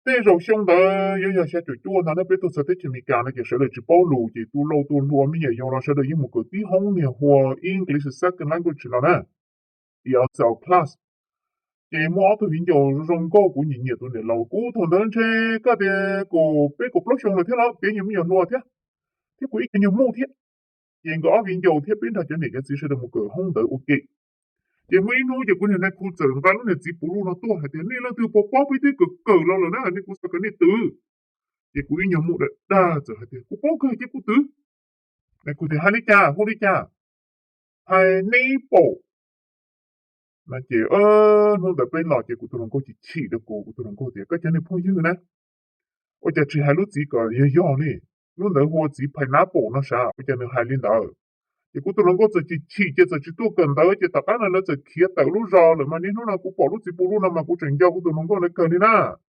Thế rồi xong đó, giờ sẽ chủ chua nó biết tôi sẽ thích mình cả nó chỉ sẽ là chỉ bao lù chỉ tu lâu tu lùa mình nhiều nó sẽ được những một cái tí hông nhiều hoa English second language nó nè, ESL class. Chỉ mua tôi hiện giờ rong go của nhiều nhiều tôi này lâu cũ thôi đến thế cái đề của bé của block xong rồi thế nào bé nhiều nhiều lùa thế, thế của ít nhiều mua thế, hiện có hiện giờ thế bên thằng chân này cái chỉ sẽ được một cái hông đỡ ok. Chỉ mấy nô chỉ của này khu trưởng văn nó chỉ bù nó tua hay thế này là từ bỏ bỏ với cái cờ lo là nó này cũng sẽ cái này từ, chỉ của ít nhiều mua đấy đa giờ hay thế của bỏ cái chỉ của từ, này của thì hai lý cha, hai ní bộ, là chỉ nó đã bên lọ chỉ của tôi có chỉ được của tôi có thì cái chân này phong dư nè, ở chỉ hai lúc chỉ có yêu này, nó đã hoa chỉ pineapple nó sao, cái chân này hai linh đạo. Thì cũng tôi có chỉ tôi cần tới chỉ tập án là nó chỉ kia tới lúc rồi mà nên nó là cũng bỏ lúc chỉ bù lúc nào mà cũng chuyển giao cũng tôi có lấy cần đi na